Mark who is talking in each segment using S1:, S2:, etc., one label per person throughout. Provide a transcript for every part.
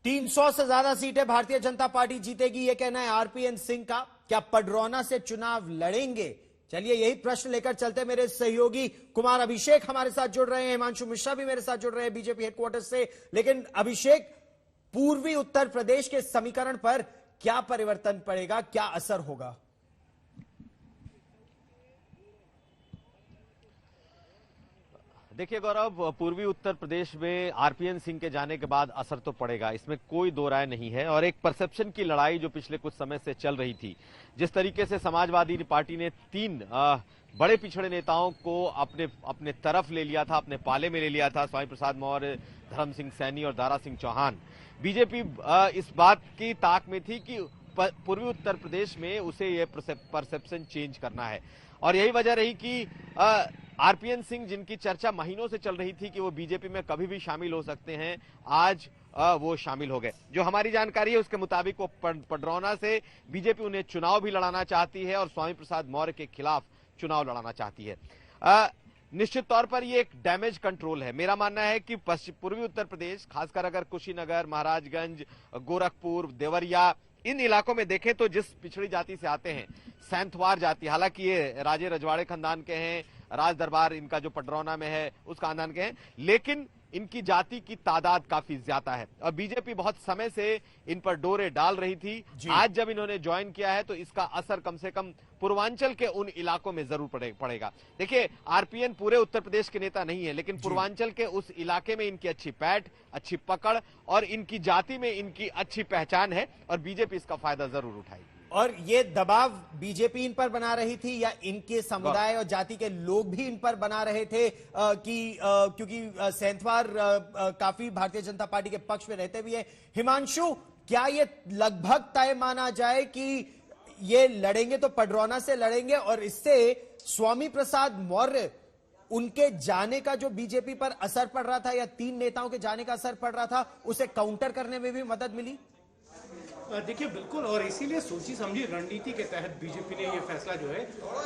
S1: 300 से ज्यादा सीटें भारतीय जनता पार्टी जीतेगी, यह कहना है आरपीएन सिंह का। क्या पडरौना से चुनाव लड़ेंगे? चलिए यही प्रश्न लेकर चलते। मेरे सहयोगी कुमार अभिषेक हमारे साथ जुड़ रहे हैं, हिमांशु मिश्रा भी मेरे साथ जुड़ रहे हैं बीजेपी हेडक्वार्टर से। लेकिन अभिषेक, पूर्वी उत्तर प्रदेश के समीकरण पर क्या परिवर्तन पड़ेगा, क्या असर होगा?
S2: देखिए गौरव, पूर्वी उत्तर प्रदेश में आरपीएन सिंह के जाने के बाद असर तो पड़ेगा, इसमें कोई दो राय नहीं है। और एक परसेप्शन की लड़ाई जो पिछले कुछ समय से चल रही थी, जिस तरीके से समाजवादी पार्टी ने 3 बड़े पिछड़े नेताओं को अपने तरफ ले लिया था, अपने पाले में ले लिया था, स्वामी प्रसाद मौर्य, धर्म सिंह सैनी और दारा सिंह चौहान। बीजेपी इस बात की ताक में थी कि पूर्वी उत्तर प्रदेश में उसे ये परसेप्शन चेंज करना है। और यही वजह रही कि आरपीएन सिंह, जिनकी चर्चा महीनों से चल रही थी कि वो बीजेपी में कभी भी शामिल हो सकते हैं, आज वो शामिल हो गए। जो हमारी जानकारी है उसके मुताबिक वो पडरौना से बीजेपी उन्हें चुनाव भी लड़ाना चाहती है और स्वामी प्रसाद मौर्य के खिलाफ चुनाव लड़ाना चाहती है। निश्चित तौर पर ये एक डैमेज कंट्रोल है। मेरा मानना है कि पूर्वी उत्तर प्रदेश, खासकर अगर कुशीनगर, महाराजगंज, गोरखपुर, देवरिया, इन इलाकों में देखें तो जिस पिछड़ी जाति से आते हैं, सैंथवार जाति, हालांकि ये राजे रजवाड़े खानदान के हैं, राज दरबार इनका जो पडरौना में है उस खानदान के हैं, लेकिन इनकी जाति की तादाद काफी ज्यादा है और बीजेपी बहुत समय से इन पर डोरे डाल रही थी। आज जब इन्होंने ज्वाइन किया है तो इसका असर कम से कम पूर्वांचल के उन इलाकों में जरूर पड़ेगा। देखिए, आरपीएन पूरे उत्तर प्रदेश के नेता नहीं है, लेकिन पूर्वांचल के उस इलाके में इनकी अच्छी पैठ, अच्छी पकड़ और इनकी जाति में इनकी अच्छी पहचान है और बीजेपी इसका फायदा जरूर उठाएगी।
S1: और ये दबाव बीजेपी इन पर बना रही थी या इनके समुदाय और जाति के लोग भी इन पर बना रहे थे क्योंकि सैंथवार काफी भारतीय जनता पार्टी के पक्ष में रहते भी है। हिमांशु, क्या ये लगभग तय माना जाए कि ये लड़ेंगे तो पडरौना से लड़ेंगे और इससे स्वामी प्रसाद मौर्य, उनके जाने का जो बीजेपी पर असर पड़ रहा था या 3 नेताओं के जाने का असर पड़ रहा था, उसे काउंटर करने में भी मदद मिली?
S3: देखिए बिल्कुल, और इसीलिए सोची समझी रणनीति के तहत बीजेपी ने यह फैसला जो है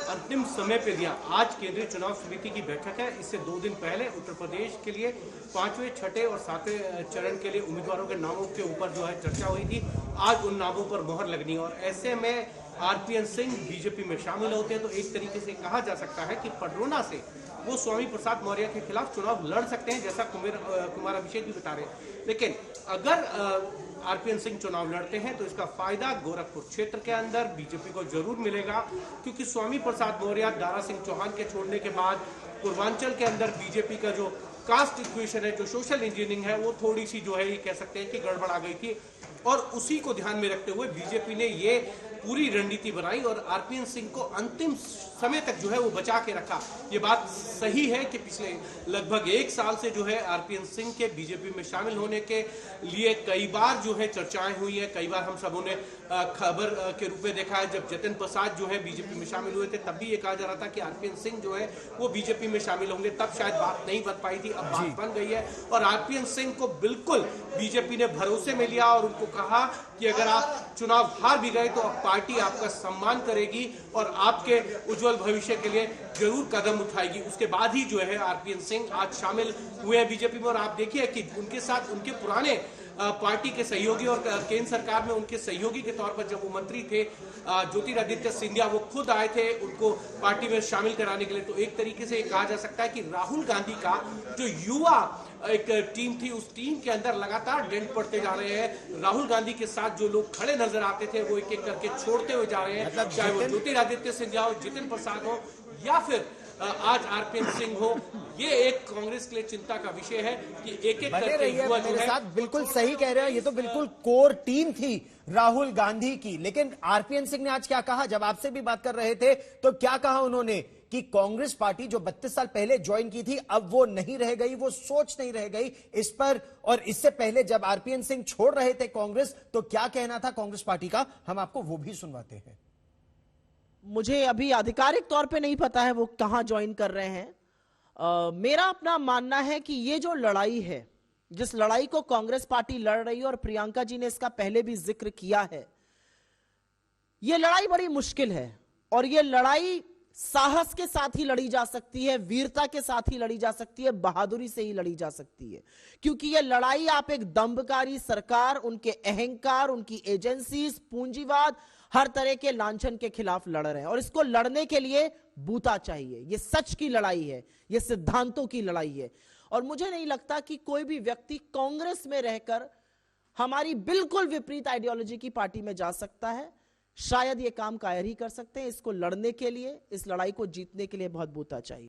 S3: अंतिम समय पे दिया। आज केंद्रीय चुनाव समिति की बैठक है, इससे 2 दिन पहले उत्तर प्रदेश के लिए 5वें, 6ठे और 7वें चरण के लिए उम्मीदवारों के नामों के ऊपर जो है चर्चा हुई थी। आज उन नामों पर मोहर लगनी और ऐसे में आरपीएन सिंह बीजेपी में शामिल होते हैं तो एक तरीके से कहा जा सकता है कि पडरौना से वो स्वामी प्रसाद मौर्य के खिलाफ चुनाव लड़ सकते हैं, जैसा कुमार अभिषेक भी बता रहे हैं। लेकिन अगर आरपीएन सिंह चुनाव लड़ते हैं तो इसका फायदा गोरखपुर क्षेत्र के अंदर बीजेपी को जरूर मिलेगा, क्योंकि स्वामी प्रसाद मौर्य, दारा सिंह चौहान के छोड़ने के बाद पूर्वांचल के अंदर बीजेपी का जो कास्ट इक्वेशन है, जो सोशल इंजीनियरिंग है, वो थोड़ी सी जो है ये कह सकते हैं कि गड़बड़ा गई थी और उसी को ध्यान में रखते हुए बीजेपी ने ये पूरी रणनीति बनाई और आरपीएन सिंह को अंतिम समय तक जो है वो बचा के रखा। ये बात सही है कि पिछले लगभग 1 साल से जो है आरपीएन सिंह के बीजेपी में शामिल होने के लिए कई बार जो है चर्चाएं हुई है, कई बार हम सबों ने खबर के रूप में देखा है। जब जतिन प्रसाद जो है बीजेपी में शामिल हुए थे तब भी ये कहा जा रहा था कि आरपीएन सिंह जो है वो बीजेपी में शामिल होंगे, तब शायद बात नहीं बन पाई थी, अब बात बन गई है और आरपीएन सिंह को बिल्कुल बीजेपी ने भरोसे में लिया और उनको कहा कि अगर आप चुनाव हार भी गए तो अब पार्टी आपका सम्मान करेगी और आपके उज्जवल भविष्य के लिए जरूर कदम उठाएगी। उसके बाद ही जो है आरपीएन सिंह आज शामिल हुए हैं बीजेपी में और आप देखिए कि उनके साथ उनके पुराने पार्टी के सहयोगी और केंद्र सरकार में उनके सहयोगी के तौर पर जब वो मंत्री थे ज्योतिरादित्य सिंधिया, वो खुद आए थे उनको पार्टी में शामिल कराने के लिए। तो एक तरीके से कहा जा सकता है कि राहुल गांधी का जो युवा एक टीम थी, उस टीम के अंदर लगातार डेंट पड़ते जा रहे हैं। राहुल गांधी के साथ जो लोग खड़े नजर आते थे वो एक एक करके छोड़ते हुए जा रहे हैं, चाहे वो ज्योतिरादित्य सिंधिया हो, जितिन प्रसाद हो या फिर आज आरपीएन सिंह हो। ये एक कांग्रेस के लिए चिंता का विषय है कि एक एक करके युवा जो है,
S1: साथ बिल्कुल सही कह रहे हैं, ये तो बिल्कुल कोर टीम थी राहुल गांधी की। लेकिन आरपीएन सिंह ने आज क्या कहा? जब आपसे भी बात कर रहे थे तो क्या कहा उन्होंने कि कांग्रेस पार्टी जो 32 साल पहले ज्वाइन की थी अब वो नहीं रह गई, वो सोच नहीं रह गई इस पर। और इससे पहले जब आरपीएन सिंह छोड़ रहे थे कांग्रेस तो क्या कहना था कांग्रेस पार्टी का, हम आपको वो भी सुनवाते हैं।
S4: मुझे अभी आधिकारिक तौर पे नहीं पता है वो कहां ज्वाइन कर रहे हैं। मेरा अपना मानना है कि ये जो लड़ाई है, जिस लड़ाई को कांग्रेस पार्टी लड़ रही है और प्रियंका जी ने इसका पहले भी जिक्र किया है, ये लड़ाई बड़ी मुश्किल है और ये लड़ाई साहस के साथ ही लड़ी जा सकती है, वीरता के साथ ही लड़ी जा सकती है, बहादुरी से ही लड़ी जा सकती है। क्योंकि यह लड़ाई आप एक दंभकारी सरकार, उनके अहंकार, उनकी एजेंसीज, पूंजीवाद, हर तरह के लांछन के खिलाफ लड़ रहे हैं। और इसको लड़ने के लिए बूता चाहिए। यह सच की लड़ाई है, यह सिद्धांतों की लड़ाई है। और मुझे नहीं लगता कि कोई भी व्यक्ति कांग्रेस में रहकर हमारी बिल्कुल विपरीत आइडियोलॉजी की पार्टी में जा सकता है। शायद यह काम कायर ही कर सकते हैं। इसको लड़ने के लिए, इस लड़ाई को जीतने के लिए बहुत बूता चाहिए।